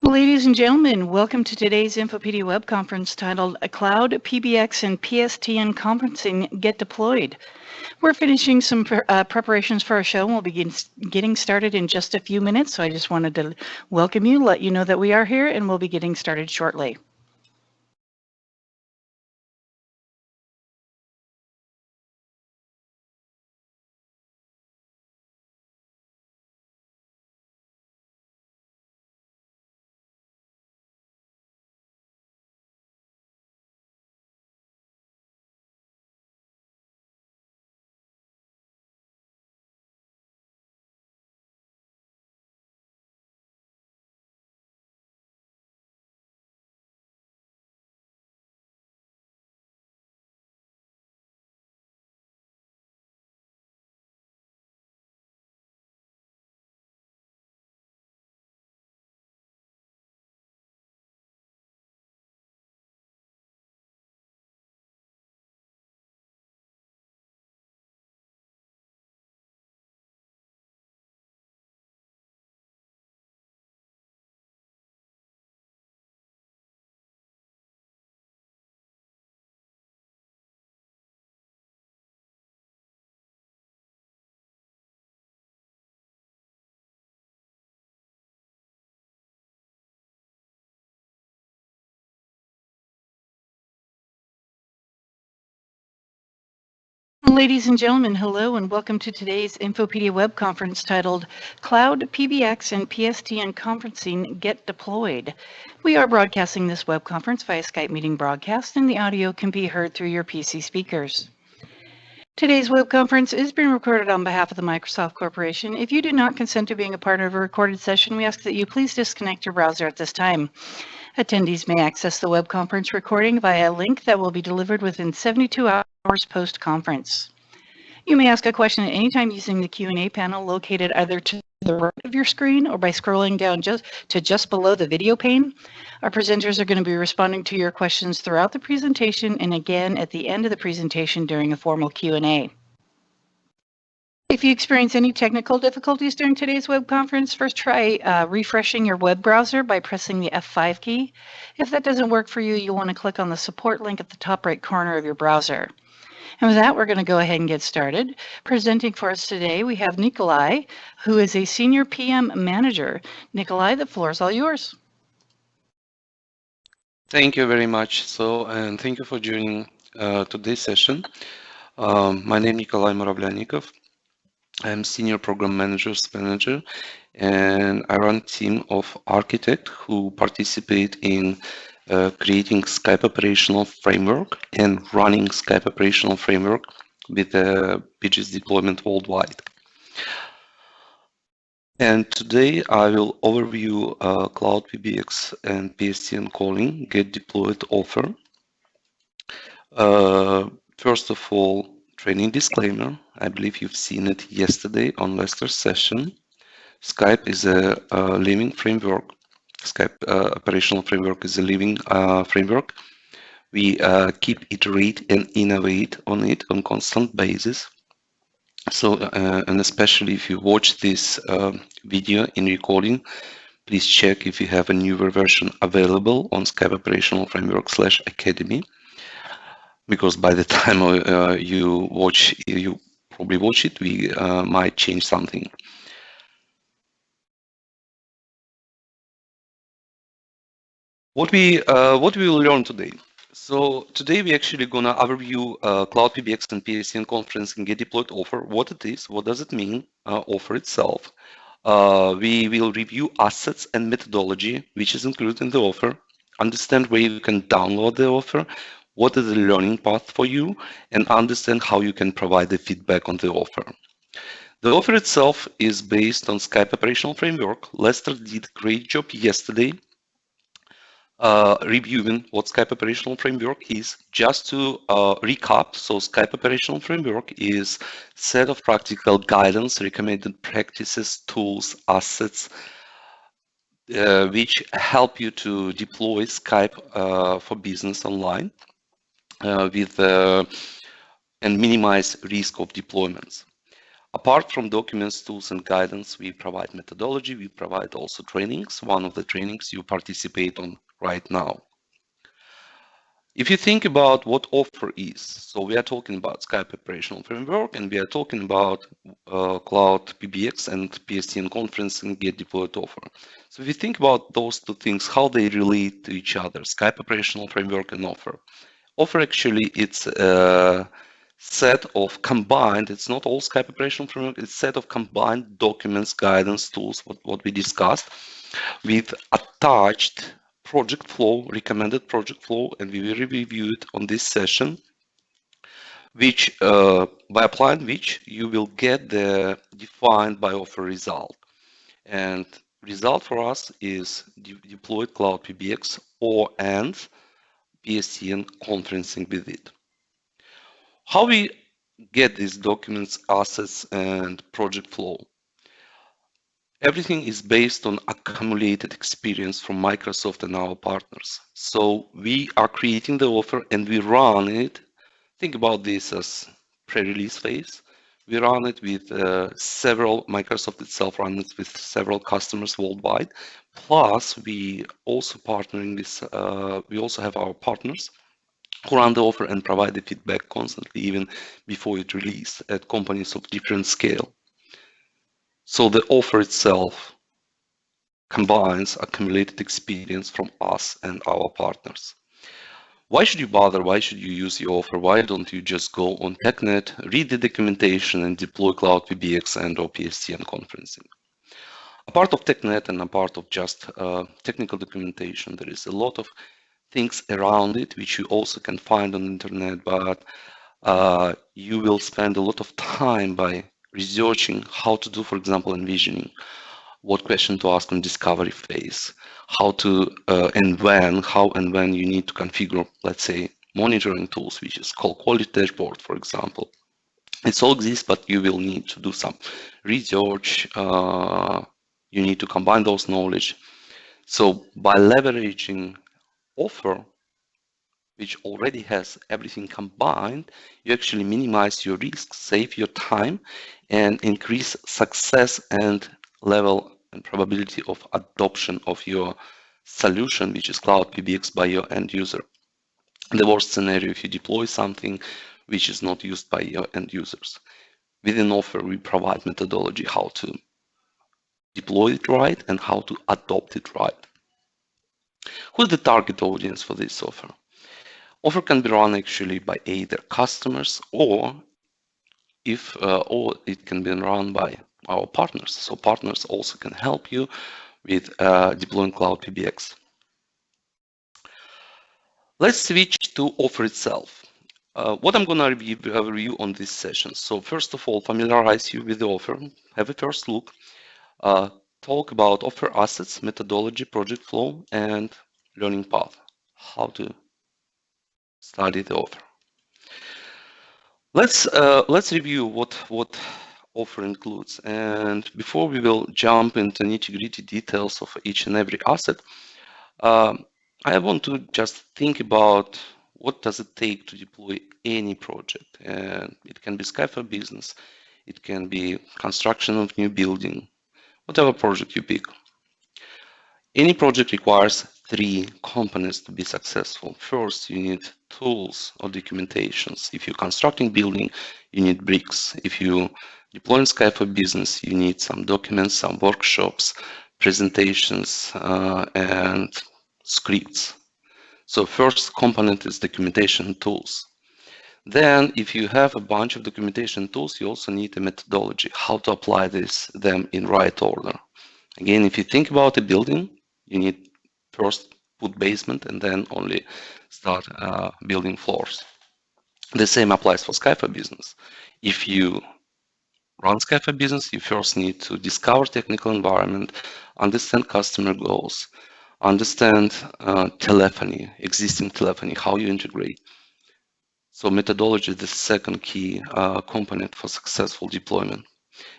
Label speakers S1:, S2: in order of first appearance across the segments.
S1: Ladies and gentlemen, welcome to today's Infopedia web conference titled Cloud, PBX and PSTN Conferencing Get Deployed. We're finishing some preparations for our show and we'll begin getting started in just a few minutes. So I just wanted to welcome you, let you know that we are here and we'll be getting started shortly. Ladies and gentlemen, hello and welcome to today's Infopedia web conference titled Cloud, PBX and PSTN Conferencing Get Deployed. We are broadcasting this web conference via Skype meeting broadcast and the audio can be heard through your PC speakers. Today's web conference is being recorded on behalf of the Microsoft Corporation. If you do not consent to being a part of a recorded session, we ask that you please disconnect your browser at this time. Attendees may access the web conference recording via a link that will be delivered within 72 hours post-conference. You may ask a question at any time using the Q&A panel located either to the right of your screen or by scrolling down just below the video pane. Our presenters are going to be responding to your questions throughout the presentation and again at the end of the presentation during a formal Q&A. If you experience any technical difficulties during today's web conference, first try refreshing your web browser by pressing the F5 key. If that doesn't work for you, you'll want to click on the support link at the top right corner of your browser. And with that, we're going to go ahead and get started. Presenting for us today, we have Nikolai, who is a Senior PM Manager. Nikolai, the floor is all yours.
S2: Thank you very much. And thank you for joining today's session. My name is Nikolai Murablyanikov. I'm Senior Program Manager, and I run a team of architects who participate in creating Skype Operational Framework and running Skype Operational Framework with PBX deployment worldwide. And today I will overview Cloud PBX and PSTN calling Get Deployed offer. First of all, training disclaimer. I believe you've seen it yesterday on Lester's session. Skype is a living framework. Skype Operational Framework is a living framework. We keep iterate and innovate on it on constant basis. So, and especially if you watch this video in recording, please check if you have a newer version available on Skype Operational Framework /Academy. Because by the time you probably watch it, we might change something. What we will learn today. So today we actually gonna overview Cloud PBX and PSTN conferencing Get Deployed offer. What it is, what does it mean, offer itself. We will review assets and methodology which is included in the offer. Understand where you can download the offer. What is the learning path for you, and understand how you can provide the feedback on the offer. The offer itself is based on Skype Operational Framework. Lester did a great job yesterday reviewing what Skype Operational Framework is. Just to recap, so Skype Operational Framework is a set of practical guidance, recommended practices, tools, assets, which help you to deploy Skype for business online. And minimize risk of deployments. Apart from documents, tools, and guidance, we provide methodology. We provide also trainings. One of the trainings you participate on right now. If you think about what offer is, so we are talking about Skype Operational Framework, and we are talking about Cloud PBX and PSTN conferencing get deployed offer. So if you think about those two things, how they relate to each other, Skype Operational Framework and offer. Offer actually, it's a set of combined, it's not all Skype Operational Framework, it's a set of combined documents, guidance, tools, what we discussed, with attached project flow, recommended project flow, and we will review it on this session, which by applying which you will get the defined by offer result. And result for us is deployed Cloud PBX and PSTN conferencing with it. How we get these documents, assets, and project flow? Everything is based on accumulated experience from Microsoft and our partners. So we are creating the offer and we run it. Think about this as pre-release phase. We run it with Microsoft itself runs it with several customers worldwide. Plus, we also partnering with, we also have our partners who run the offer and provide the feedback constantly, even before it released at companies of different scale. So the offer itself combines accumulated experience from us and our partners. Why should you bother? Why should you use your offer? Why don't you just go on TechNet, read the documentation, and deploy Cloud PBX and or PSTN conferencing? A part of TechNet and a part of just technical documentation, there is a lot of things around it which you also can find on the internet, but you will spend a lot of time by researching how to do, for example, envisioning, what question to ask on discovery phase, how and when you need to configure, let's say, monitoring tools, which is called quality dashboard, for example. It all exists, but you will need to do some research. You need to combine those knowledge. So by leveraging offer, which already has everything combined, you actually minimize your risks, save your time, and increase success and level and probability of adoption of your solution, which is Cloud PBX, by your end user. The worst scenario, if you deploy something which is not used by your end users. Within offer, we provide methodology how to deploy it right and how to adopt it right. Who's the target audience for this offer? Offer can be run actually by either customers or it can be run by our partners. So partners also can help you with deploying Cloud PBX. Let's switch to offer itself. What I'm going to review on this session. So first of all, familiarize you with the offer, have a first look, talk about offer assets, methodology, project flow, and learning path, how to study the offer. Let's review what offer includes. And before we will jump into nitty-gritty details of each and every asset, I want to just think about what does it take to deploy any project. And it can be Skype for Business, it can be construction of new building, whatever project you pick. Any project requires 3 components to be successful. First, you need tools or documentations. If you're constructing building, you need bricks. If you deploy Skype for Business, you need some documents, some workshops, presentations, and scripts. So first component is documentation tools. Then, if you have a bunch of documentation tools, you also need a methodology, how to apply them in right order. Again, if you think about a building, you need first put basement and then only start building floors. The same applies for Skype for Business. If you run Skype for Business, you first need to discover technical environment, understand customer goals, understand telephony, existing telephony, how you integrate. So methodology is the second key component for successful deployment.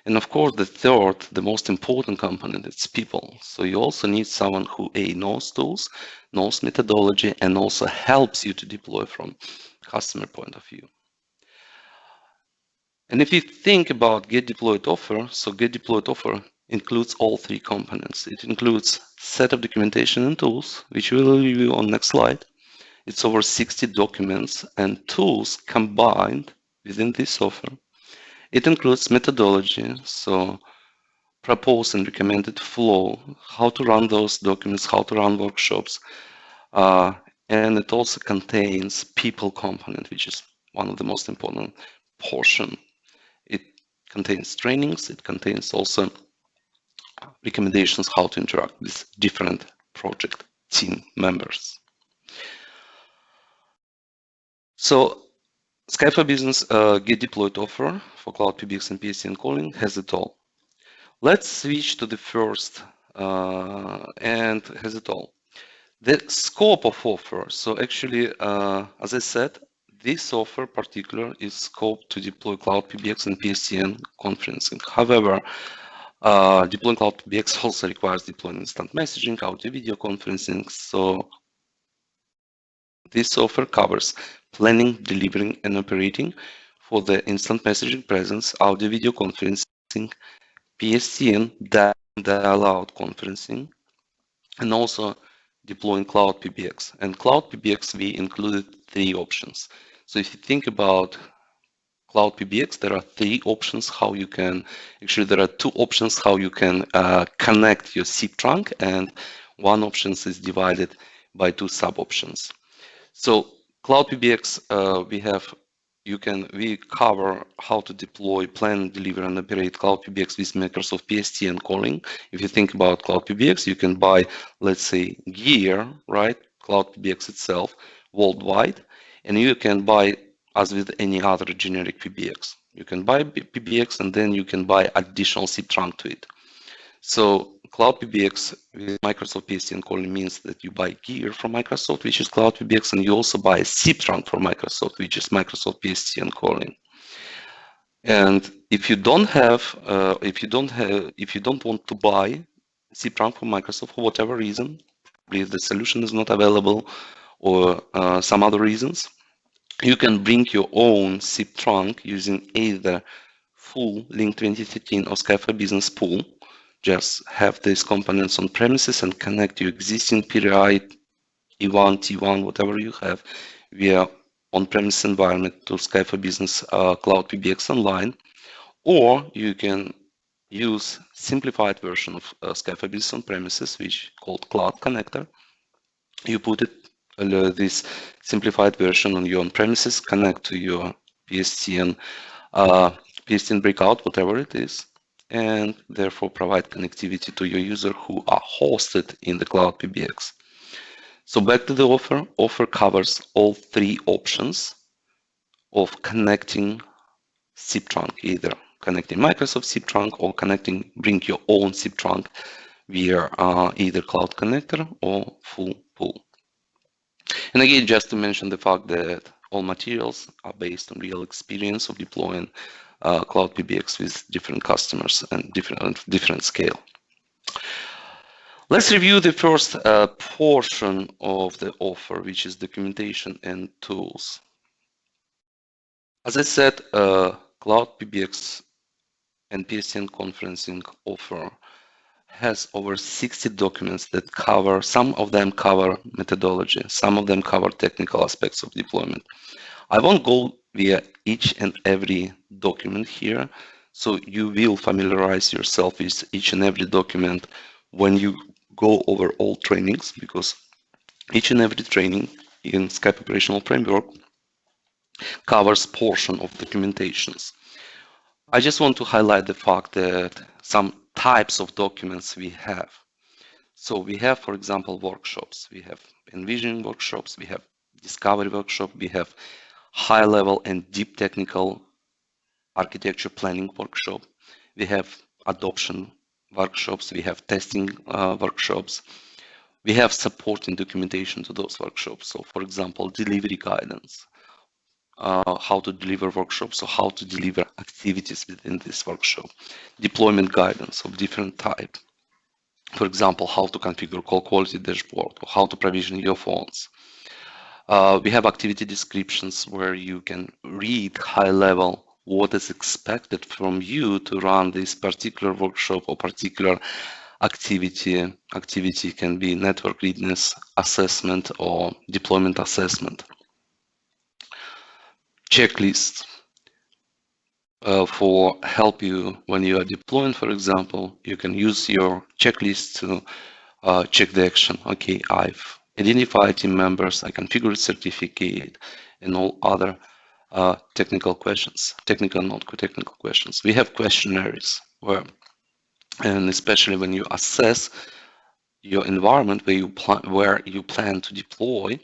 S2: And of course, the third, the most important component, it's people. So you also need someone who knows tools, knows methodology, and also helps you to deploy from customer point of view. And if you think about get deployed offer, so get deployed offer includes all three components. It includes set of documentation and tools, which we will review on next slide. It's over 60 documents and tools combined within this offer. It includes methodology, so proposed and recommended flow, how to run those documents, how to run workshops, and it also contains people component, which is one of the most important portion. It contains trainings, it contains also recommendations how to interact with different project team members. So Skype for Business get deployed offer for Cloud PBX and PSTN calling has it all. Let's switch to the first and has it all. The scope of offer. So actually, as I said, this offer particular is scoped to deploy Cloud PBX and PSTN conferencing. However, deploying Cloud PBX also requires deploying instant messaging, audio video conferencing. So this offer covers planning, delivering, and operating for the instant messaging presence, audio video conferencing, PSTN, dial-out conferencing, and also deploying Cloud PBX. And Cloud PBX, we included three options. So if you think about Cloud PBX, there are three options how you can, actually there are two options how you can connect your SIP trunk, and one option is divided by two sub-options. So Cloud PBX, we cover how to deploy, plan, deliver, and operate Cloud PBX with Microsoft PSTN calling. If you think about Cloud PBX, you can buy, let's say, gear, right? Cloud PBX itself worldwide, and you can buy, as with any other generic PBX, you can buy PBX and then you can buy additional SIP trunk to it. So Cloud PBX with Microsoft PSTN calling means that you buy gear from Microsoft, which is Cloud PBX, and you also buy a SIP trunk from Microsoft, which is Microsoft PSTN calling. And if you don't want to buy SIP trunk from Microsoft for whatever reason, if the solution is not available or some other reasons, you can bring your own SIP trunk using either full Link 2013 or Skype for Business pool. Just have these components on premises and connect your existing PRI, E1, T1, whatever you have via on-premise environment to Skype for Business Cloud PBX Online, or you can use simplified version of Skype for Business on premises, which called Cloud Connector. You put it this simplified version on your on-premises, connect to your PSTN breakout, whatever it is, and therefore provide connectivity to your user who are hosted in the Cloud PBX. So back to the offer. Offer covers all three options of connecting SIP trunk, either connecting Microsoft SIP trunk or bring your own SIP trunk via either Cloud Connector or full pool. And again, just to mention the fact that all materials are based on real experience of deploying Cloud PBX with different customers and different scale. Let's review the first portion of the offer, which is documentation and tools. As I said, Cloud PBX and PSTN conferencing offer has over 60 documents that cover, some of them cover methodology, some of them cover technical aspects of deployment. I won't go via each and every document here, so you will familiarize yourself with each and every document when you go over all trainings, because each and every training in Skype Operational Framework covers portion of documentations. I just want to highlight the fact that some types of documents we have. So we have, for example, workshops. We have envisioning workshops, we have discovery workshop, we have high level and deep technical architecture planning workshop. We have adoption workshops, we have testing workshops. We have supporting documentation to those workshops. So for example, delivery guidance, how to deliver workshops, or how to deliver activities within this workshop, deployment guidance of different type. For example, how to configure call quality dashboard, or how to provision your phones. We have activity descriptions where you can read high level what is expected from you to run this particular workshop or particular activity. Activity can be network readiness assessment or deployment assessment. Checklists for help you when you are deploying, for example. You can use your checklist to check the action. Okay, I've identified team members, I configured certificate, and all other technical questions, technical, not technical questions. We have questionnaires where, and especially when you assess your environment where you plan to deploy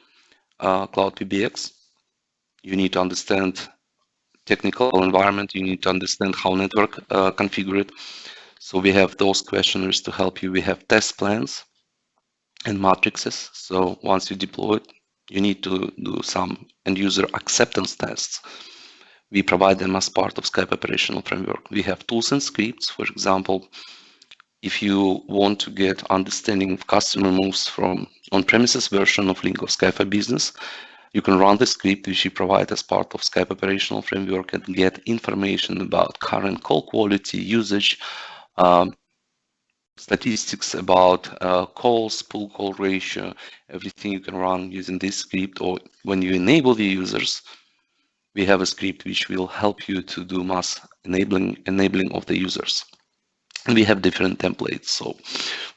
S2: Cloud PBX, you need to understand technical environment, you need to understand how network configured. So we have those questionnaires to help you. We have test plans and matrices. So once you deploy it, you need to do some end user acceptance tests. We provide them as part of Skype Operational Framework. We have tools and scripts. For example, if you want to get understanding of customer moves from on-premises version of Link of Skype for Business, you can run the script which we provide as part of Skype Operational Framework and get information about current call quality, usage, statistics about calls, pull call ratio, everything you can run using this script. Or when you enable the users, we have a script which will help you to do mass enabling of the users. And we have different templates. So,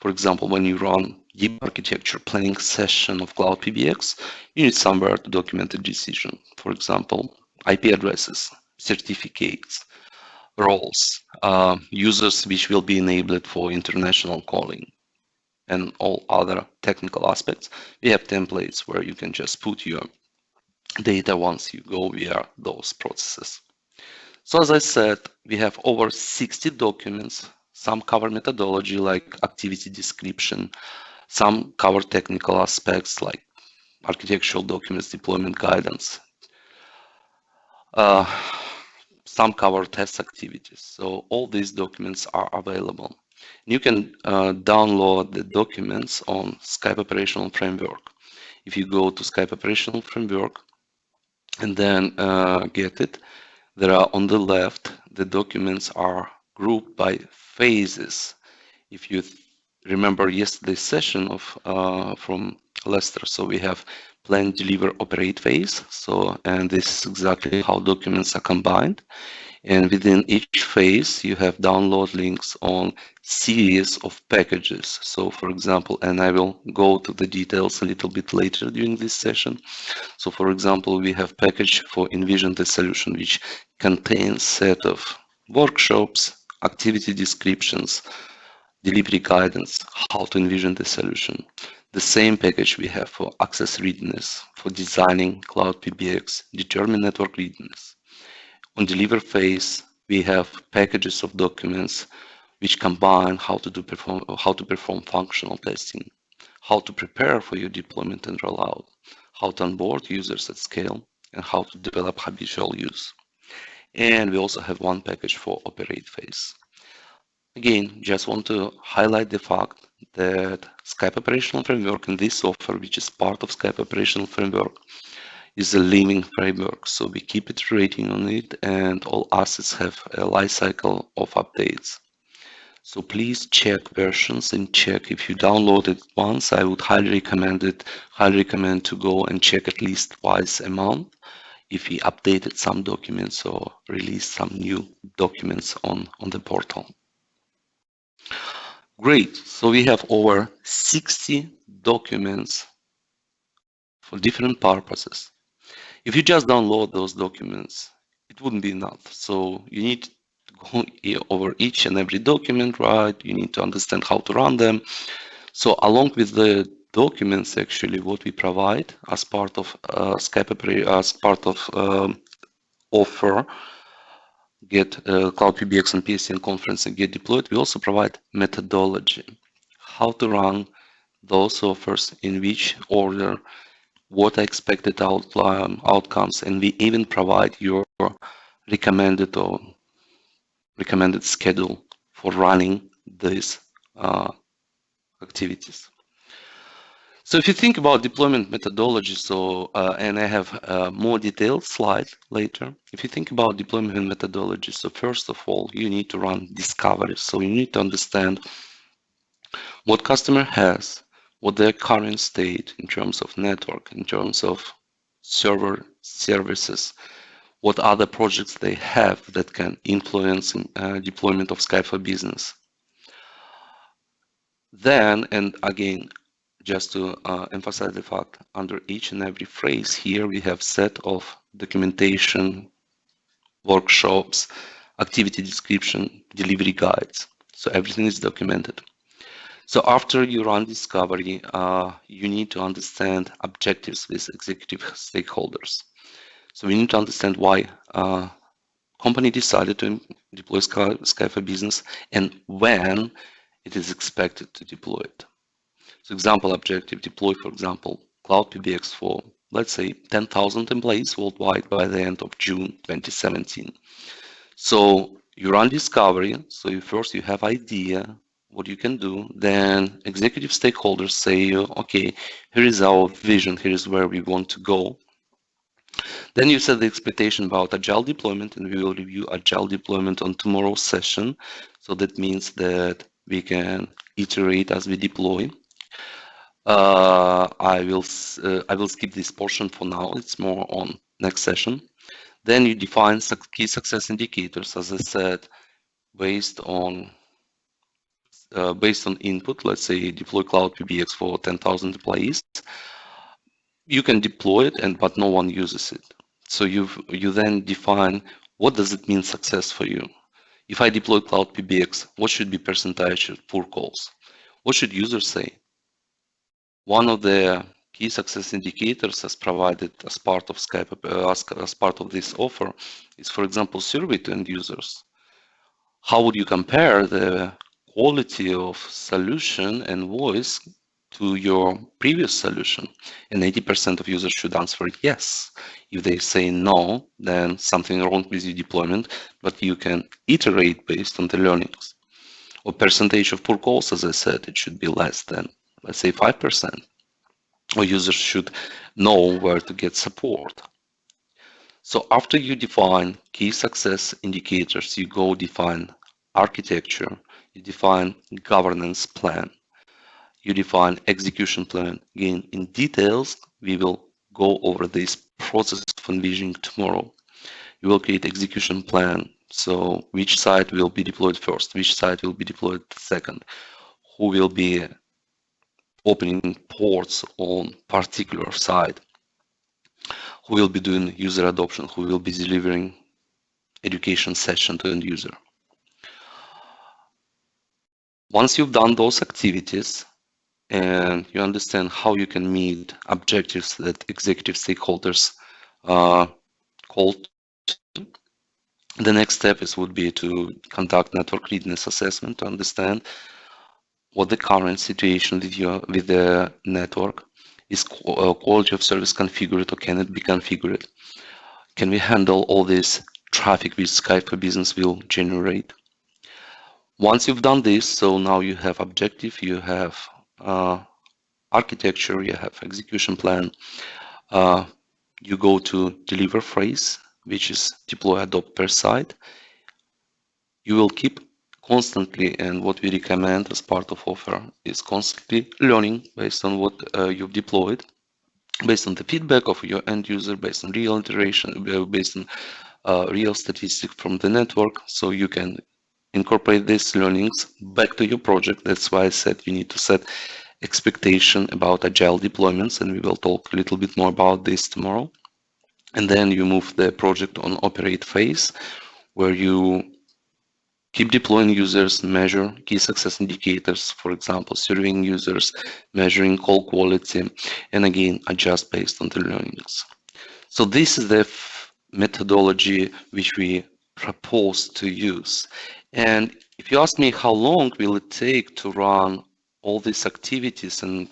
S2: for example, when you run deep architecture planning session of Cloud PBX, you need somewhere to document a decision. For example, IP addresses, certificates, roles, users which will be enabled for international calling, and all other technical aspects. We have templates where you can just put your data once you go via those processes. So as I said, we have over 60 documents. Some cover methodology like activity description. Some cover technical aspects like architectural documents, deployment guidance. Some cover test activities. So all these documents are available. You can download the documents on Skype Operational Framework. If you go to Skype Operational Framework and then get it, there are on the left, the documents are grouped by phases. If you remember yesterday's session of from Lester, so we have plan, deliver, operate phase. So, and this is exactly how documents are combined. And within each phase, you have download links on series of packages. So for example, and I will go to the details a little bit later during this session. So for example, we have package for Envision the Solution, which contains set of workshops, activity descriptions, delivery guidance, how to envision the solution. The same package we have for access readiness, for designing Cloud PBX, determine network readiness. On deliver phase, we have packages of documents which combine how to perform functional testing, how to prepare for your deployment and rollout, how to onboard users at scale, and how to develop habitual use. And we also have one package for operate phase. Again, just want to highlight the fact that Skype Operational Framework and this offer, which is part of Skype Operational Framework, is a living framework. So we keep iterating on it, and all assets have a life cycle of updates. So please check versions and check if you download it once. I would highly recommend to go and check at least twice a month if we updated some documents or released some new documents on the portal. Great, so we have over 60 documents for different purposes. If you just download those documents, it wouldn't be enough. So you need to go over each and every document, right? You need to understand how to run them. So along with the documents, actually, what we provide as part of Skype, as part of offer, get Cloud PBX and PSTN conference and get deployed, we also provide methodology, how to run those offers, in which order, what are expected outcomes, and we even provide your recommended schedule for running these activities. So if you think about deployment methodology, and I have a more detailed slide later. If you think about deployment methodology, so first of all, you need to run discovery. So you need to understand what customer has, what their current state in terms of network, in terms of server services, what other projects they have that can influence deployment of Skype for Business. Then, and again, just to emphasize the fact, under each and every phrase here, we have set of documentation, workshops, activity description, delivery guides. So everything is documented. So after you run discovery, you need to understand objectives with executive stakeholders. So we need to understand why company decided to deploy Skype for Business and when it is expected to deploy it. So example objective, deploy, for example, Cloud PBX for, let's say, 10,000 employees worldwide by the end of June 2017. So you run discovery. So first you have idea what you can do. Then executive stakeholders say, okay, here is our vision. Here is where we want to go. Then you set the expectation about agile deployment, and we will review agile deployment on tomorrow's session. So that means that we can iterate as we deploy. I will skip this portion for now. It's more on next session. Then you define key success indicators, as I said, based on input. Let's say deploy Cloud PBX for 10,000 employees. You can deploy it, but no one uses it. So you then define what does it mean success for you. If I deploy Cloud PBX, what should be percentage of poor calls? What should users say? One of the key success indicators as provided as part of Skype, as part of this offer is, for example, survey to end users. How would you compare the quality of solution and voice to your previous solution? And 80% of users should answer yes. If they say no, then something wrong with your deployment, but you can iterate based on the learnings. Or percentage of poor calls, as I said, it should be less than, let's say, 5%. Or users should know where to get support. So after you define key success indicators, you go define architecture, you define governance plan, you define execution plan. Again, in details, we will go over this process of envisioning tomorrow. You will create execution plan. So which site will be deployed first, which site will be deployed second, who will be opening ports on particular site, who will be doing user adoption, who will be delivering education session to end user. Once you've done those activities and you understand how you can meet objectives that executive stakeholders called, the next step would be to conduct network readiness assessment to understand what the current situation with the network is. Quality of service configured, or can it be configured? Can we handle all this traffic which Skype for Business will generate? Once you've done this, so now you have objective, you have architecture, you have execution plan, you go to deliver phase, which is deploy, adopt per site. You will keep constantly, and what we recommend as part of offer is constantly learning based on what you've deployed, based on the feedback of your end user, based on real iteration, based on real statistics from the network. So you can incorporate these learnings back to your project. That's why I said you need to set expectation about agile deployments, and we will talk a little bit more about this tomorrow. And then you move the project on operate phase, where you keep deploying users, measure key success indicators, for example, surveying users, measuring call quality, and again, adjust based on the learnings. So this is the methodology which we propose to use. And if you ask me how long will it take to run all these activities, and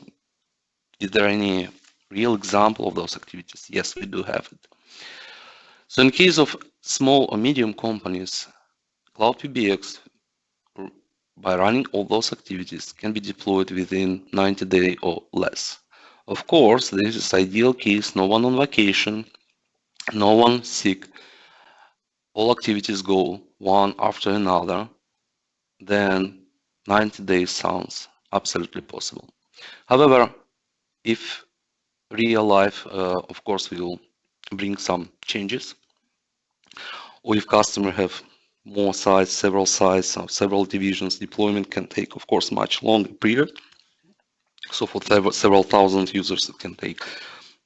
S2: is there any real example of those activities? Yes, we do have it. So in case of small or medium companies, Cloud PBX, by running all those activities, can be deployed within 90 days or less. Of course, this is ideal case, no one on vacation, no one sick, all activities go one after another, then 90 days sounds absolutely possible. However, if real life, of course, will bring some changes, or if customer have more sites, several sites, or several divisions, deployment can take, of course, much longer period. So for several thousand users, it can take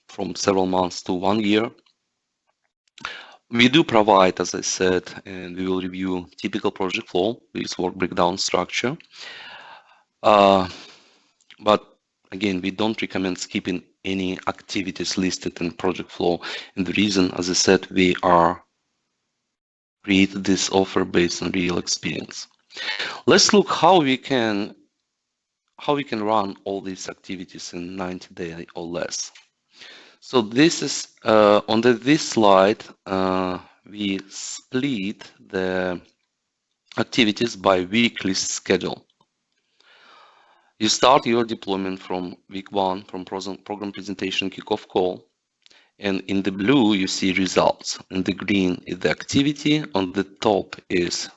S2: from several months to 1 year. We do provide, as I said, and we will review typical project flow with work breakdown structure. But again, we don't recommend skipping any activities listed in project flow. And the reason, as I said, we are created this offer based on real experience. Let's look how we can run all these activities in 90 days or less. So this is on this slide, we split the activities by weekly schedule. You start your deployment from week 1 from program presentation kickoff call, and in the blue you see results. In the green is the activity. On the top is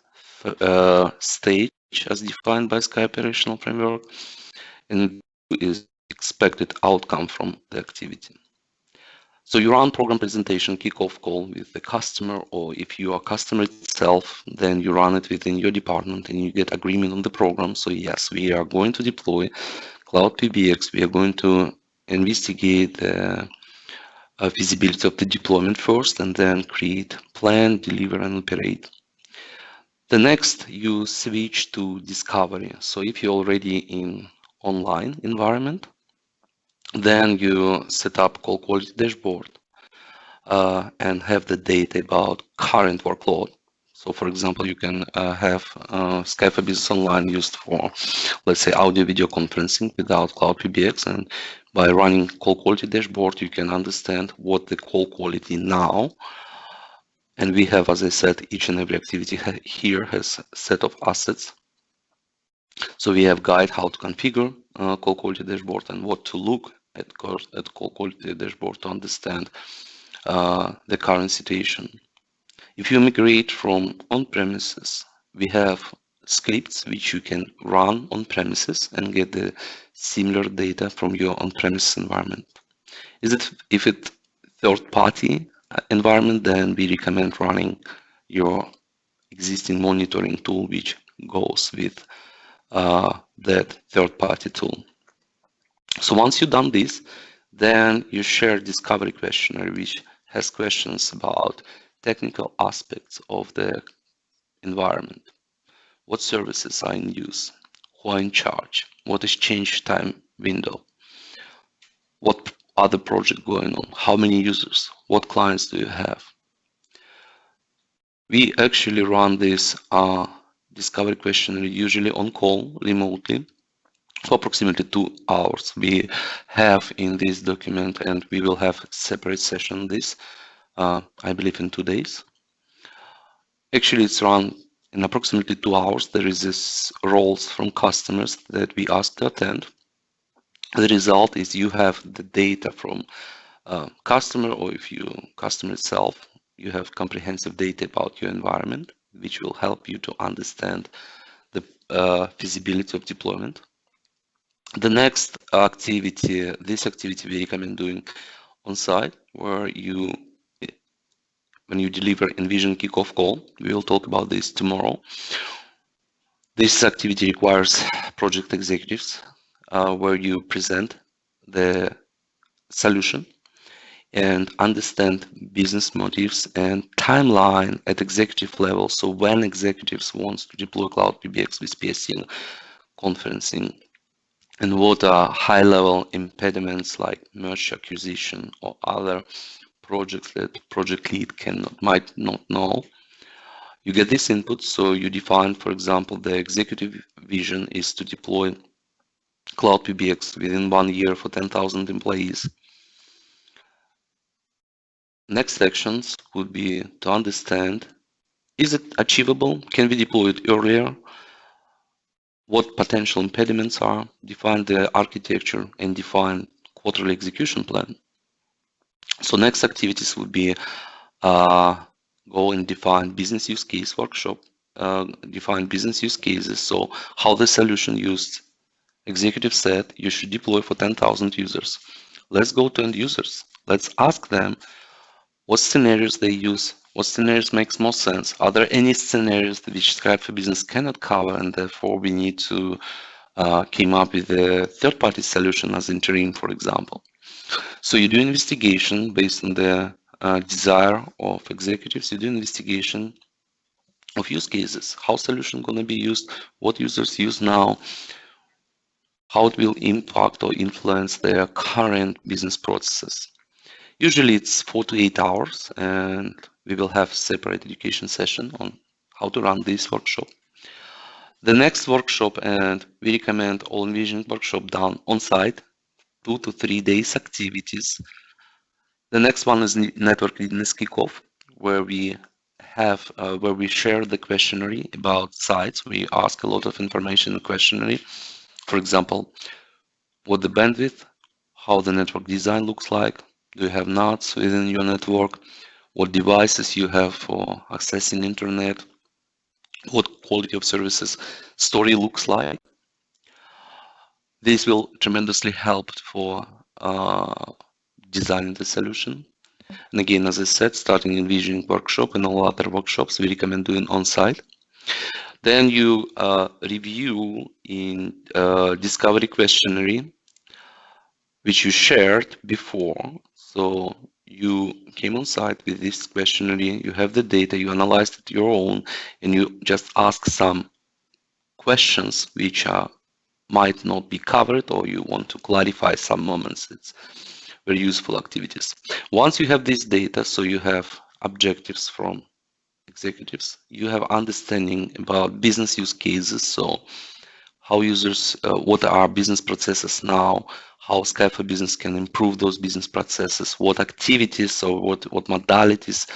S2: stage as defined by Skype Operational Framework, and blue is expected outcome from the activity. So you run program presentation kickoff call with the customer, or if you are customer itself, then you run it within your department and you get agreement on the program. So yes, we are going to deploy Cloud PBX. We are going to investigate the feasibility of the deployment first, and then create, plan, deliver, and operate. The next, you switch to discovery. So if you're already in online environment, then you set up call quality dashboard and have the data about current workload. So for example, you can have Skype for Business Online used for, let's say, audio video conferencing without Cloud PBX. And by running call quality dashboard, you can understand what the call quality now. And we have, as I said, each and every activity here has a set of assets. So we have guide how to configure call quality dashboard and what to look at call quality dashboard to understand the current situation. If you migrate from on-premises, we have scripts which you can run on-premises and get the similar data from your on-premises environment. If it's third-party environment, then we recommend running your existing monitoring tool which goes with that third-party tool. So once you've done this, then you share discovery questionnaire, which has questions about technical aspects of the environment. What services are in use? Who are in charge? What is change time window? What other project going on? How many users? What clients do you have? We actually run this discovery questionnaire usually on call remotely for approximately 2 hours. We have in this document, and we will have a separate session this, I believe in 2 days. Actually, it's run in approximately 2 hours. There is this roles from customers that we ask to attend. The result is you have the data from customer, or if you customer itself, you have comprehensive data about your environment, which will help you to understand the feasibility of deployment. The next activity, this activity we recommend doing on site, where when you deliver Envision kickoff call, we will talk about this tomorrow. This activity requires project executives, where you present the solution and understand business motives and timeline at executive level. So when executives want to deploy Cloud PBX with PSTN conferencing, and what are high-level impediments like merge acquisition or other projects that project lead might not know. You get this input, so you define, for example, the executive vision is to deploy Cloud PBX within 1 year for 10,000 employees. Next actions would be to understand, is it achievable? Can we deploy it earlier? What potential impediments are, define the architecture and define quarterly execution plan. So next activities would be go and define business use case workshop, define business use cases. So how the solution used, executive said you should deploy for 10,000 users. Let's go to end users. Let's ask them what scenarios they use, what scenarios makes more sense. Are there any scenarios which Skype for Business cannot cover, and therefore we need to came up with a third-party solution as interim, for example. So you do investigation based on the desire of executives. You do investigation of use cases, how solution going to be used, what users use now, how it will impact or influence their current business processes. Usually it's 4 to 8 hours, and we will have separate education session on how to run this workshop. The next workshop, and we recommend all envisioning workshop done on site, 2 to 3 days activities. The next one is network readiness kickoff, where we have where we share the questionnaire about sites. We ask a lot of information in the questionnaire. For example, what the bandwidth, how the network design looks like, do you have NATs within your network, what devices you have for accessing internet, what quality of services story looks like. This will tremendously help for designing the solution. And again, as I said, starting envisioning workshop and all other workshops, we recommend doing on-site. Then you review in discovery questionnaire, which you shared before. So you came on site with this questionnaire, you have the data, you analyzed it your own, and you just ask some questions which might not be covered, or you want to clarify some moments. It's very useful activities. Once you have this data, so you have objectives from executives, you have understanding about business use cases, so how users, what are business processes now, how Skype for Business can improve those business processes, what activities or what modalities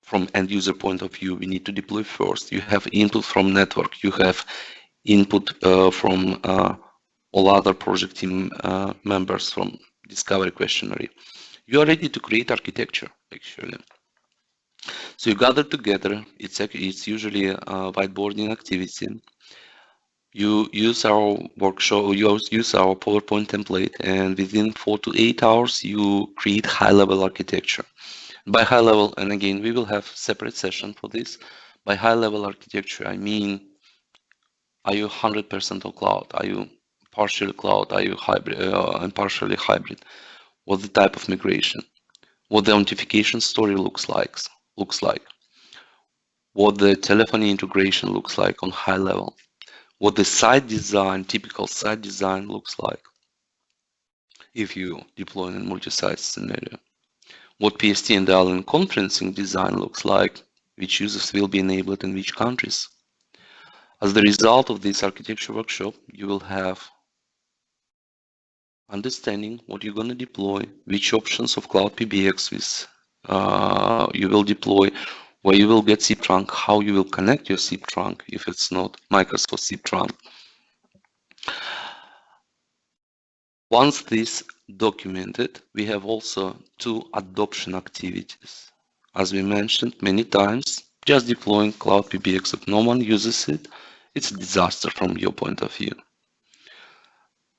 S2: from end user point of view we need to deploy first. You have input from network, you have input from all other project team members from discovery questionnaire. You are ready to create architecture, actually. So you gather together, it's usually a whiteboarding activity. You use our workshop, you use our PowerPoint template, and within 4 to 8 hours, you create high-level architecture. By high-level, and again, we will have separate session for this. By high-level architecture, I mean, are you 100% on cloud? Are you partially cloud? Are you hybrid and partially hybrid? What the type of migration? What the authentication story looks like? What the telephony integration looks like on high level? What the site design, typical site design looks like if you deploy in a multi-site scenario. What PSTN dial-in conferencing design looks like, which users will be enabled in which countries. As the result of this architecture workshop, you will have understanding what you're going to deploy, which options of cloud PBX you will deploy, where you will get SIP trunk, how you will connect your SIP trunk if it's not Microsoft SIP trunk. Once this documented, we have also 2 adoption activities. As we mentioned many times, just deploying cloud PBX if no one uses it, it's a disaster from your point of view.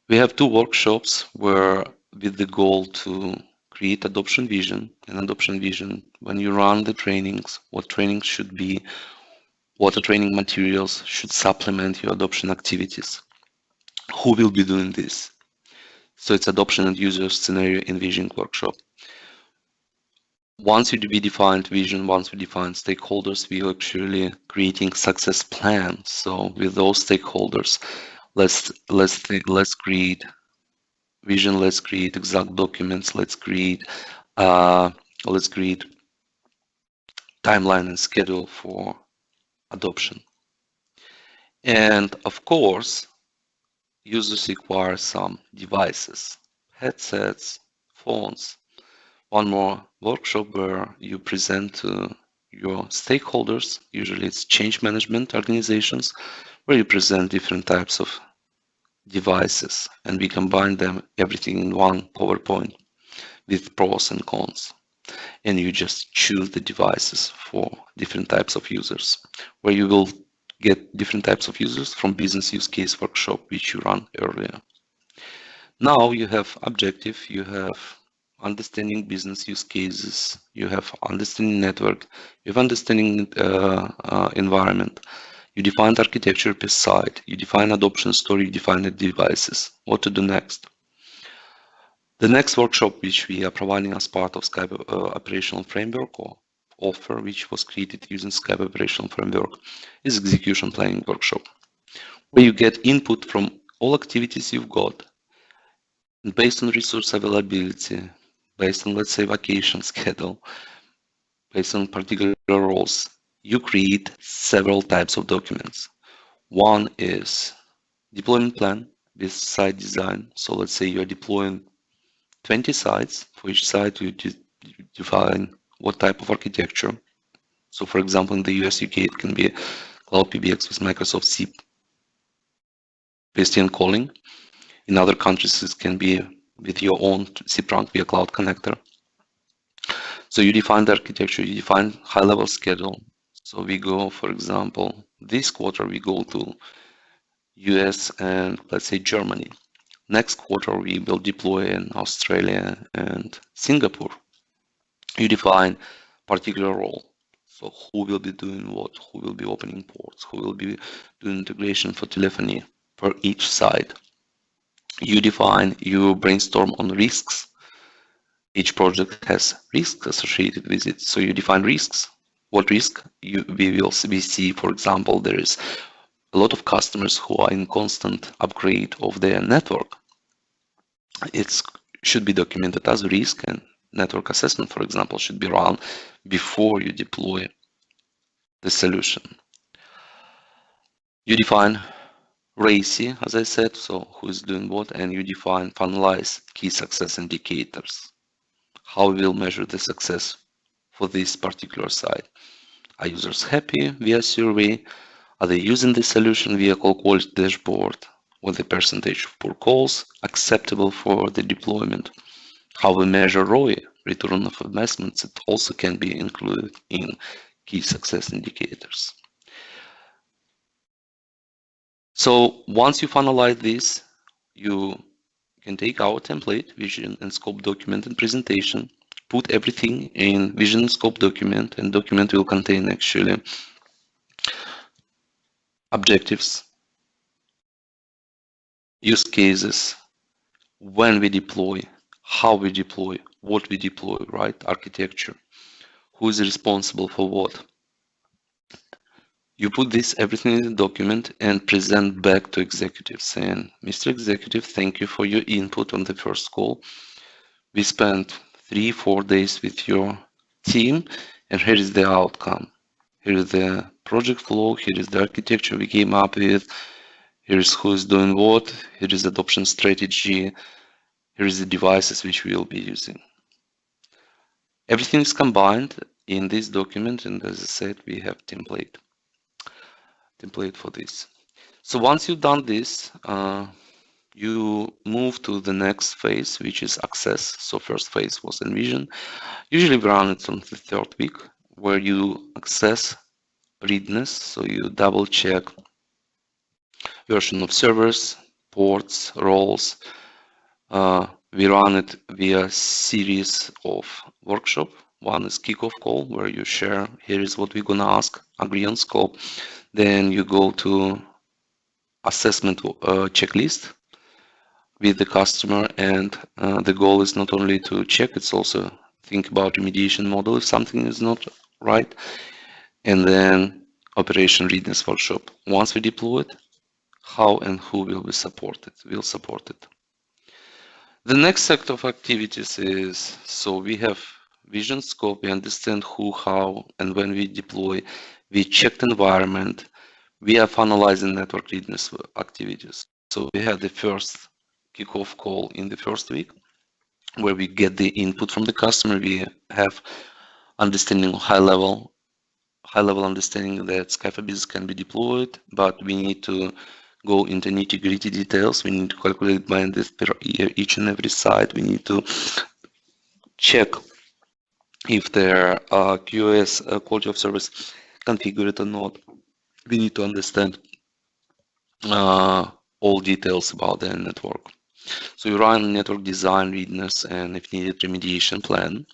S2: We have 2 workshops where with the goal to create adoption vision. And adoption vision, when you run the trainings, what trainings should be, what training materials should supplement your adoption activities. Who will be doing this? So it's adoption and user scenario envisioning workshop. Once you defined vision, once we define stakeholders, we are actually creating success plans. So with those stakeholders, let's create vision, let's create exact documents, let's create timeline and schedule for adoption. And of course, users require some devices, headsets, phones. One more workshop where you present to your stakeholders, usually it's change management organizations, where you present different types of devices, and we combine them everything in one PowerPoint with pros and cons. And you just choose the devices for different types of users, where you will get different types of users from business use case workshop, which you run earlier. Now you have objective, you have understanding business use cases, you have understanding network, you have understanding environment, you define architecture per site, you define adoption story, you define the devices. What to do next? The next workshop, which we are providing as part of Skype Operational Framework or offer, which was created using Skype Operational Framework, is Execution Planning Workshop, where you get input from all activities you've got, and based on resource availability, based on, let's say, vacation schedule, based on particular roles, you create several types of documents. One is deployment plan with site design. So let's say you're deploying 20 sites. For each site, you define what type of architecture. So for example, in the US, UK, it can be Cloud PBX with Microsoft C PSTN calling. In other countries, it can be with your own cPrunk via Cloud Connector. So you define the architecture, you define high-level schedule. So we go, for example, this quarter, we go to US and let's say Germany. Next quarter, we will deploy in Australia and Singapore. You define particular role. So who will be doing what, who will be opening ports, who will be doing integration for telephony for each site. You define, you brainstorm on risks. Each project has risks associated with it. So you define risks. What risk we see, for example, there is a lot of customers who are in constant upgrade of their network. It should be documented as risk, and network assessment, for example, should be run before you deploy the solution. You define RACI, as I said, so who is doing what, and you define finalize key success indicators. How we will measure the success for this particular site. Are users happy via survey? Are they using the solution via call quality dashboard? What the percentage of poor calls acceptable for the deployment? How we measure ROI, return of investments, it also can be included in key success indicators. So once you finalize this, you can take our template, vision and scope document and presentation, put everything in vision and scope document, and document will contain actually objectives, use cases, when we deploy, how we deploy, what we deploy, right? Architecture, who is responsible for what. You put this everything in the document and present back to executive saying, Mr. Executive, thank you for your input on the first call. We spent 3-4 days with your team, and here is the outcome. Here is the project flow, here is the architecture we came up with, here is who is doing what, here is adoption strategy, here is the devices which we will be using. Everything is combined in this document, and as I said, we have template for this. So once you've done this, you move to the next phase, which is access. So first phase was envision. Usually we run it on the third week, where you access readiness. So you double check version of servers, ports, roles. We run it via series of workshop. One is kickoff call, where you share, here is what we're gonna ask, agree on scope. Then you go to assessment checklist with the customer, and the goal is not only to check, it's also think about remediation model if something is not right. And then operation readiness workshop. Once we deploy it, how and who will be supported? We'll support it. The next set of activities is, so we have vision scope, we understand who, how, and when we deploy. We checked environment. We are finalizing network readiness activities. So we had the first kickoff call in the first week, where we get the input from the customer. We have understanding, high level understanding that Skype for Business can be deployed, but we need to go into nitty-gritty details. We need to calculate bandwidth per each and every site. We need to check if their QoS quality of service configured or not. We need to understand all details about their network. So you run network design, readiness, and if needed, remediation plan.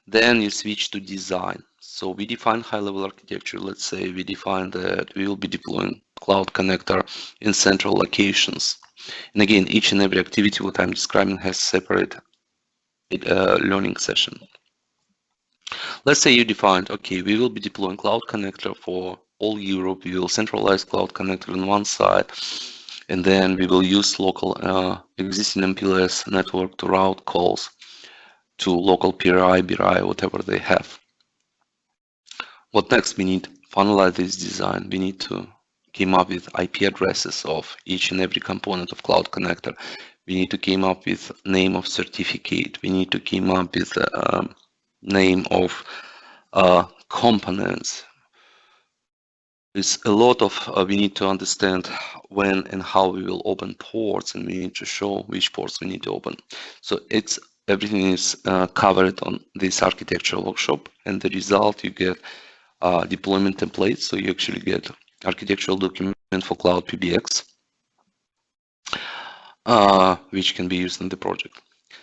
S2: Then you switch to design. So we define high-level architecture. Let's say we define that we will be deploying cloud connector in central locations. And again, each and every activity what I'm describing has separate learning session. Let's say you defined, okay, we will be deploying cloud connector for all Europe. We will centralize cloud connector on one side, and then we will use local existing MPLS network to route calls to local PRI, BRI, whatever they have. What next? We need to finalize this design. We need to come up with IP addresses of each and every component of cloud connector. We need to come up with name of certificate. We need to come up with name of components. There's a lot of, we need to understand when and how we will open ports, and we need to show which ports we need to open. So everything is covered on this architecture workshop, and the result you get deployment template. So you actually get architectural document for Cloud PBX, which can be used in the project.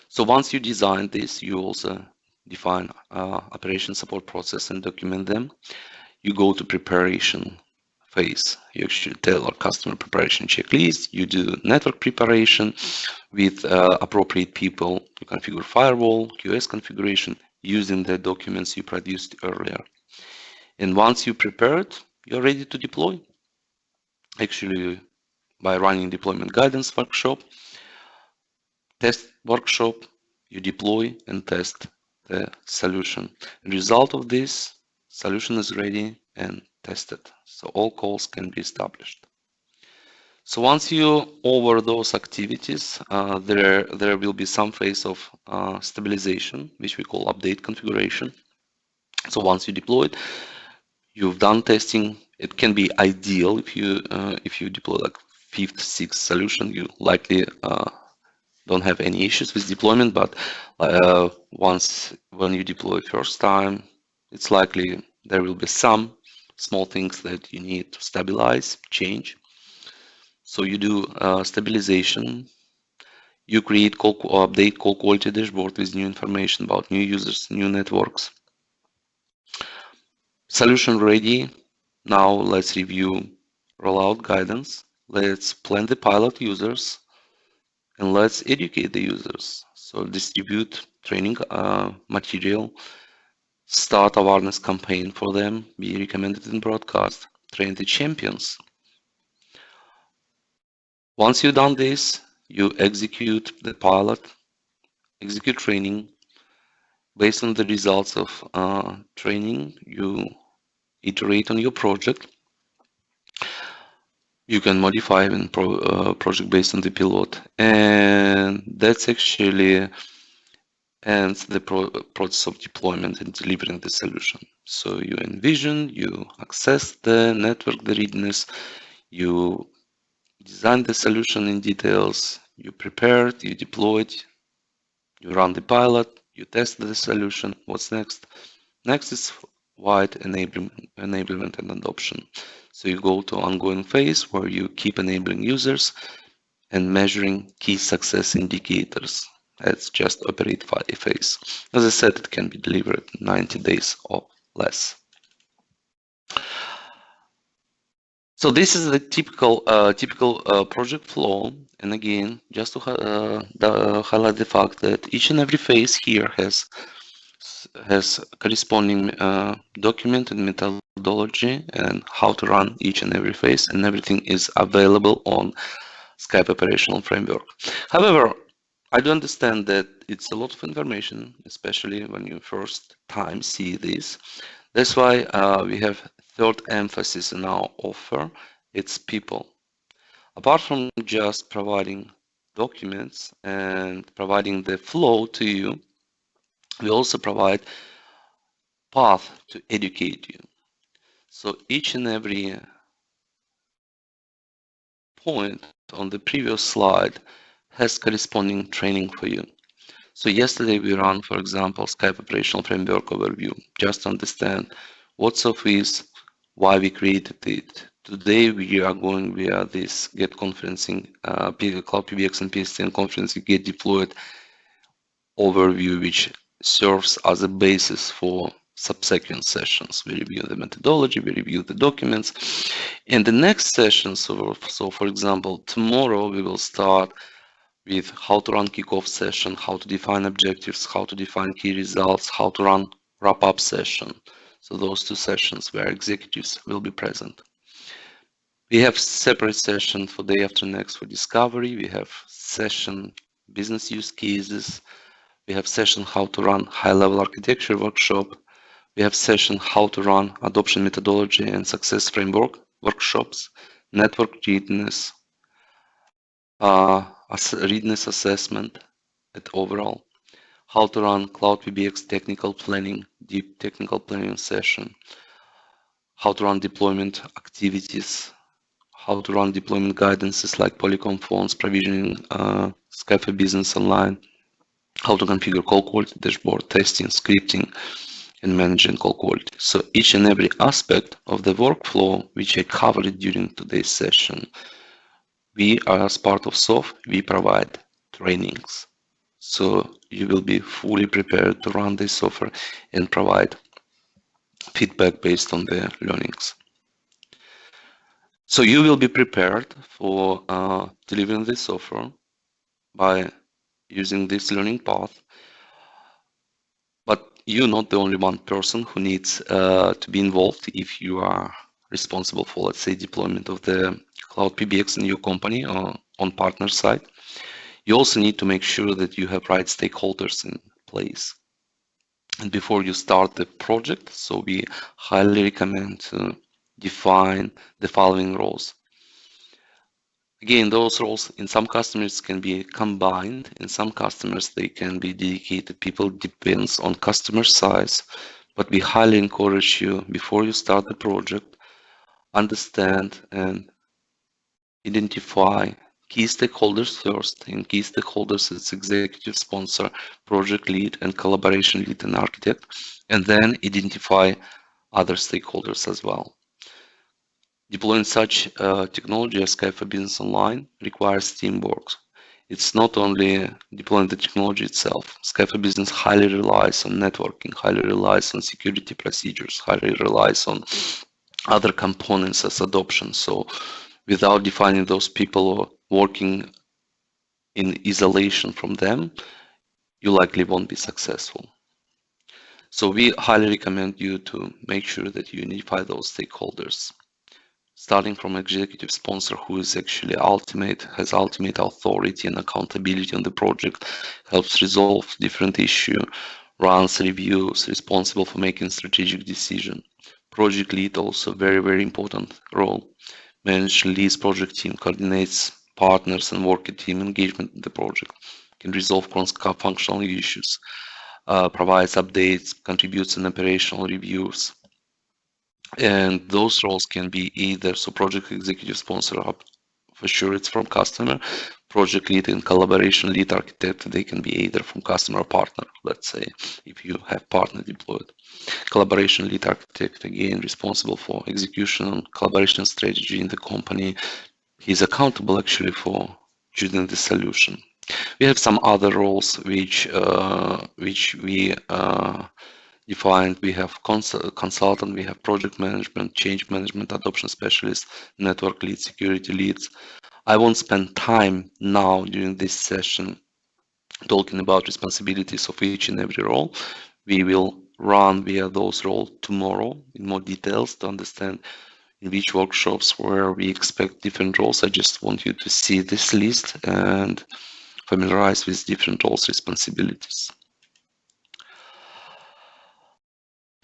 S2: So once you design this, you also define operation support process and document them. You go to preparation phase. You actually tell our customer preparation checklist. You do network preparation with appropriate people to configure firewall, QoS configuration using the documents you produced earlier. And once you prepared, you're ready to deploy. Actually, by running deployment guidance workshop, test workshop, you deploy and test the solution. The result of this solution is ready and tested, so all calls can be established. So once you over those activities, there will be some phase of stabilization, which we call update configuration. So once you deploy it, you've done testing. It can be ideal if you deploy like 5th, 6th solution, you likely don't have any issues with deployment, but once when you deploy first time, it's likely there will be some small things that you need to stabilize, change. So you do stabilization, you create update call quality dashboard with new information about new users, new networks. Solution ready. Now let's review rollout guidance. Let's plan the pilot users and let's educate the users. So distribute training material, start awareness campaign for them, be recommended in broadcast, train the champions. Once you've done this, you execute the pilot, execute training. Based on the results of training, you iterate on your project. You can modify in project based on the pilot, and that's actually ends the process of deployment and delivering the solution. So you envision, you access the network, the readiness, you design the solution in details, you prepare it, you deploy it, you run the pilot, you test the solution. What's next? Next is wide enablement and adoption. So you go to ongoing phase where you keep enabling users and measuring key success indicators. That's just operate phase. As I said, it can be delivered in 90 days or less. So this is the typical project flow. And again, just to highlight the fact that each and every phase here has corresponding document and methodology and how to run each and every phase, and everything is available on Skype Operational Framework. However, I do understand that it's a lot of information, especially when you first time see this. That's why we have third emphasis in our offer. It's people. Apart from just providing documents and providing the flow to you, we also provide path to educate you. So each and every point on the previous slide has corresponding training for you. So yesterday we ran, for example, Skype Operational Framework overview, just to understand what SOF is, why we created it. Today we are going via this Get Conferencing, Cloud PBX and PSTN conferencing Get Deployed overview, which serves as a basis for subsequent sessions. We review the methodology, we review the documents. In the next session, so for example, tomorrow we will start with how to run kickoff session, how to define objectives, how to define key results, how to run wrap-up session. So those two sessions where executives will be present. We have separate session for day after next for discovery. We have session business use cases. We have session how to run high-level architecture workshop. We have session how to run adoption methodology and success framework workshops, network readiness, readiness assessment at overall, how to run Cloud PBX technical planning, deep technical planning session, how to run deployment activities, how to run deployment guidances like Polycom phones, provisioning Skype for Business Online, how to configure call quality dashboard, testing, scripting, and managing call quality. So each and every aspect of the workflow, which I covered during today's session, we are as part of SOF, we provide trainings. So you will be fully prepared to run this software and provide feedback based on the learnings. So you will be prepared for delivering this software by using this learning path. But you're not the only one person who needs to be involved if you are responsible for, let's say, deployment of the Cloud PBX in your company or on partner side. You also need to make sure that you have right stakeholders in place. And before you start the project, so we highly recommend to define the following roles. Again, those roles in some customers can be combined. In some customers, they can be dedicated people, depends on customer size. But we highly encourage you, before you start the project, understand and identify key stakeholders first. And key stakeholders is executive sponsor, project lead, and collaboration lead and architect. And then identify other stakeholders as well. Deploying such technology as Skype for Business Online requires teamwork. It's not only deploying the technology itself. Skype for Business highly relies on networking, highly relies on security procedures, highly relies on other components as adoption. So without defining those people or working in isolation from them, you likely won't be successful. So we highly recommend you to make sure that you identify those stakeholders, starting from executive sponsor, who is actually has ultimate authority and accountability on the project, helps resolve different issue, runs reviews, responsible for making strategic decision. Project lead also very, very important role. Manage, leads project team, coordinates partners and worker team engagement in the project, can resolve cross-functional issues, provides updates, contributes in operational reviews. And those roles can be either, so project executive sponsor, for sure it's from customer, project lead and collaboration lead architect, they can be either from customer or partner, let's say, if you have partner deployed. Collaboration lead architect, again, responsible for execution and collaboration strategy in the company. He's accountable actually for choosing the solution. We have some other roles which we defined. We have consultant, we have project management, change management, adoption specialist, network lead, security leads. I won't spend time now during this session talking about responsibilities of each and every role. We will run via those roles tomorrow in more details to understand in which workshops where we expect different roles. I just want you to see this list and familiarize with different roles, responsibilities.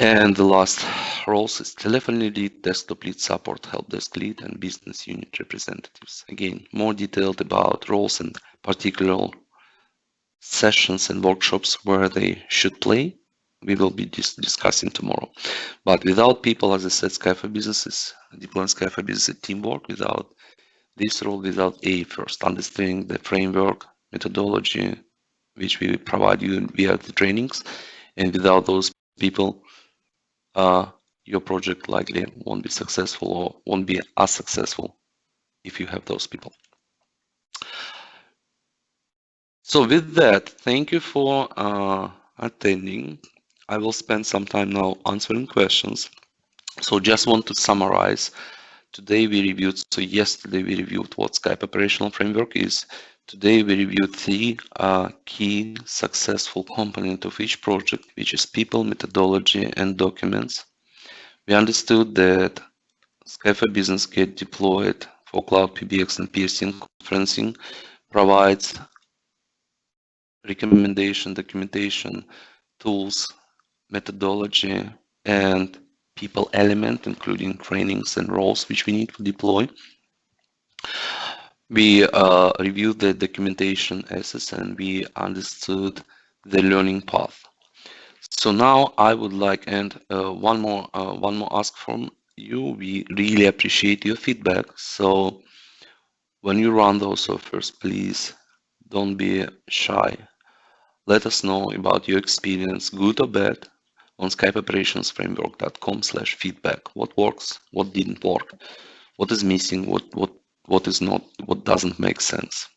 S2: And the last roles is telephony lead, desktop lead, support, help desk lead, and business unit representatives. Again, more detailed about roles and particular sessions and workshops where they should play, we will be discussing tomorrow. But without people, as I said, Skype for Business is deploying Skype for Business teamwork. Without this role without first understanding the framework, methodology, which we provide you via the trainings, and without those people, your project likely won't be successful or won't be as successful if you have those people. So with that, thank you for attending. I will spend some time now answering questions. So just want to summarize. Today we reviewed, so yesterday we reviewed what Skype Operational Framework is. Today we reviewed three key successful components of each project, which is people, methodology, and documents. We understood that Skype for Business Get Deployed for Cloud PBX and PSTN conferencing provides recommendation, documentation, tools, methodology, and people element, including trainings and roles which we need to deploy. We reviewed the documentation assets and we understood the learning path. So now I would like, and one more ask from you. We really appreciate your feedback. So when you run those offers, please don't be shy. Let us know about your experience, good or bad, on skypeoperationsframework.com/feedback. What works, what didn't work, what is missing, what is not, what doesn't make sense.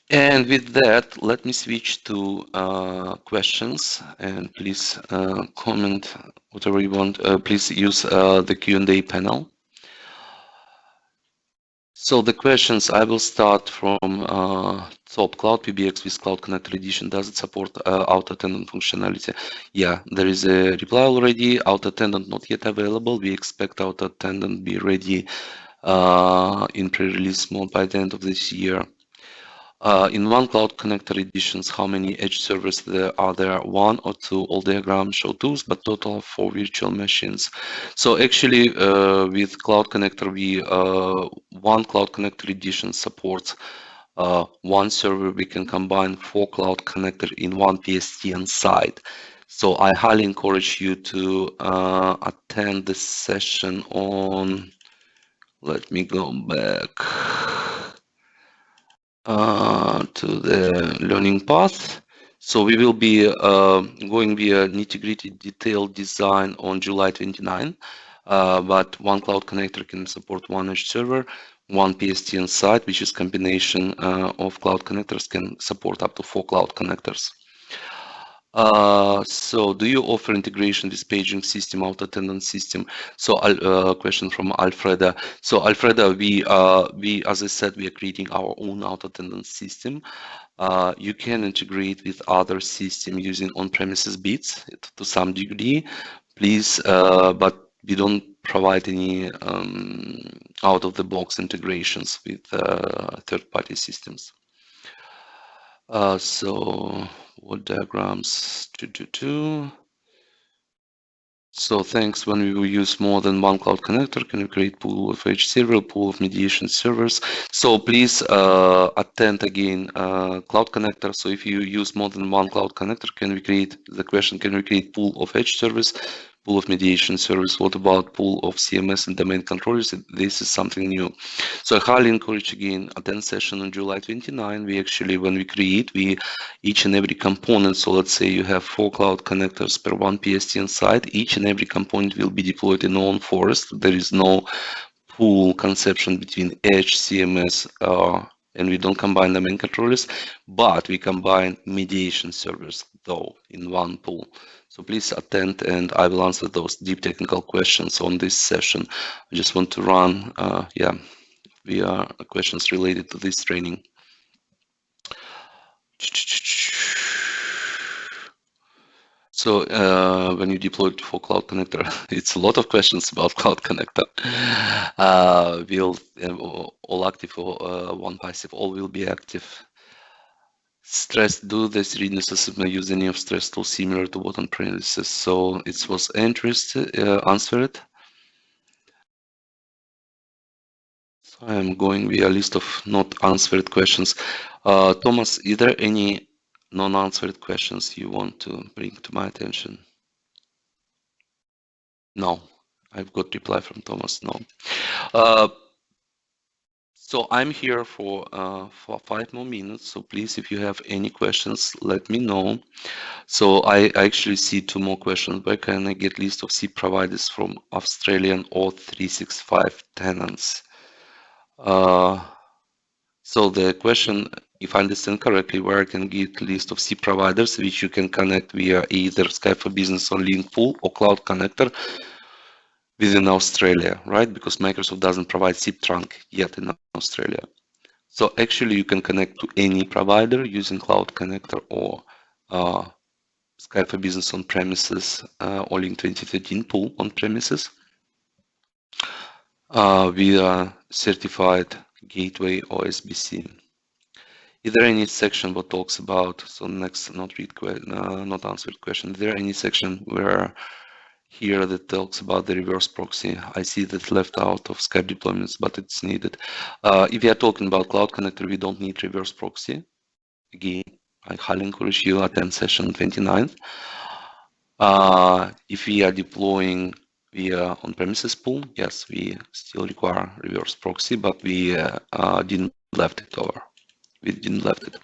S2: And with that, let me switch to questions, and please comment whatever you want. Please use the Q&A panel. So the questions, I will start from top. Cloud PBX with Cloud Connector Edition, does it support auto attendant functionality? Yeah, there is a reply already. Auto attendant not yet available. We expect auto attendant be ready in pre-release mode by the end of this year. In one Cloud Connector Editions, how many edge servers are there? One or two? All diagrams show two, but total of 4 virtual machines. So actually, with Cloud Connector, one Cloud Connector Edition supports one server. We can combine 4 Cloud Connector in one PSTN site. So I highly encourage you to attend this session on. Let me go back to the learning path. So we will be going via nitty-gritty detailed design on July 29, but one Cloud Connector can support one edge server, one PSTN site, which is combination of Cloud Connectors can support up to 4 Cloud Connectors. So do you offer integration with paging system, auto attendance system? So question from Alfreda. So Alfreda, we as I said, we are creating our own auto attendance system. You can integrate with other system using on-premises bits to some degree, please, but we don't provide any out-of-the-box integrations with third-party systems. So what diagrams? So thanks. When we will use more than one Cloud Connector, can you create pool of edge server, pool of mediation servers? So please attend again Cloud Connector. So if you use more than one Cloud Connector, can we create the question? Can we create pool of edge servers, pool of mediation servers? What about pool of CMS and domain controllers? This is something new. So I highly encourage again attend session on July 29. We actually, when we create, each and every component. So let's say you have 4 Cloud Connectors per one PSTN site. Each and every component will be deployed in own forest. There is no pool conception between edge, CMS, and we don't combine domain controllers, but we combine mediation servers though in one pool. So please attend and I will answer those deep technical questions on this session. I just want to run, via questions related to this training. So when you deploy it for Cloud Connector, it's a lot of questions about Cloud Connector. Will all active or one passive? All will be active. Stress, do this readiness assessment use any of stress tool similar to what on premises? So it was interested, answered. So I am going via a list of not answered questions. Thomas, is there any non-answered questions you want to bring to my attention? No, I've got reply from Thomas, no. So I'm here for 5 more minutes. So please, if you have any questions, let me know. So I actually see 2 more questions. Where can I get list of SIP providers from Australian or 365 tenants? So the question, if I understand correctly, where I can get list of SIP providers which you can connect via either Skype for Business or Link Pool or Cloud Connector within Australia, right? Because Microsoft doesn't provide SIP trunk yet in Australia. So actually you can connect to any provider using Cloud Connector or Skype for Business on premises or Link 2013 Pool on premises via certified gateway or SBC. Is there any section what talks about, so next not answered question, is there any section where here that talks about the reverse proxy? I see that left out of Skype deployments, but it's needed. If you are talking about Cloud Connector, we don't need reverse proxy. Again, I highly encourage you to attend session 29th. If we are deploying via on-premises pool, yes, we still require reverse proxy, but we didn't left it over. We didn't left it.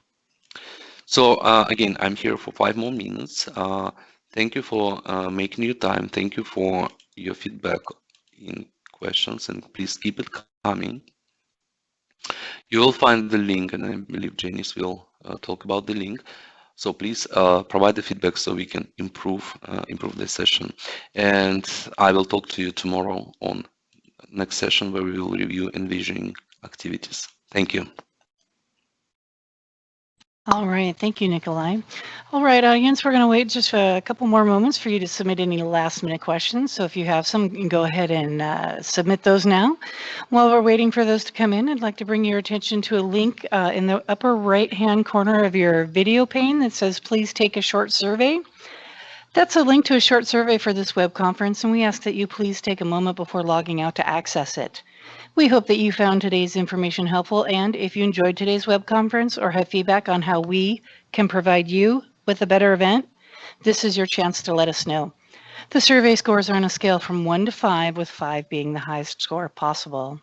S2: So again, I'm here for 5 more minutes. Thank you for making your time. Thank you for your feedback in questions, and please keep it coming. You will find the link, and I believe Janice will talk about the link. So please provide the feedback so we can improve the session. And I will talk to you tomorrow on next session where we will review envisioning activities. Thank you.
S1: All right, thank you, Nikolai. All right, audience, we're going to wait just a couple more moments for you to submit any last-minute questions. So if you have some, you can go ahead and submit those now. While we're waiting for those to come in, I'd like to bring your attention to a link in the upper right-hand corner of your video pane that says, please take a short survey. That's a link to a short survey for this web conference, and we ask that you please take a moment before logging out to access it. We hope that you found today's information helpful, and if you enjoyed today's web conference or have feedback on how we can provide you with a better event, this is your chance to let us know. The survey scores are on a scale from 1 to 5, with 5 being the highest score possible.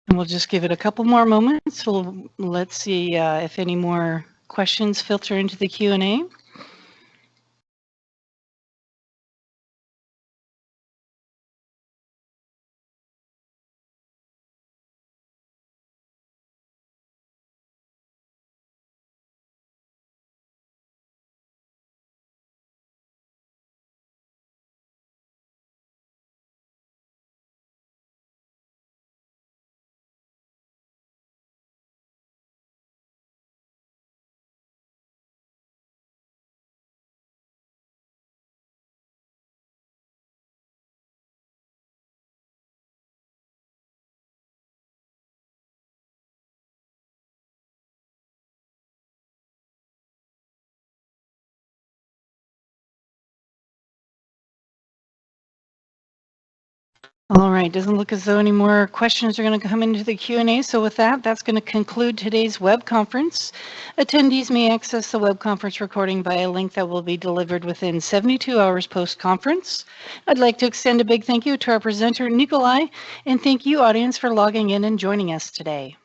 S1: And we'll just give it a couple more moments. Let's see if any more questions filter into the Q&A. All right, doesn't look as though any more questions are going to come into the Q&A. So with that, that's going to conclude today's web conference. Attendees may access the web conference recording by a link that will be delivered within 72 hours post-conference. I'd like to extend a big thank you to our presenter, Nikolai, and thank you, audience, for logging in and joining us today.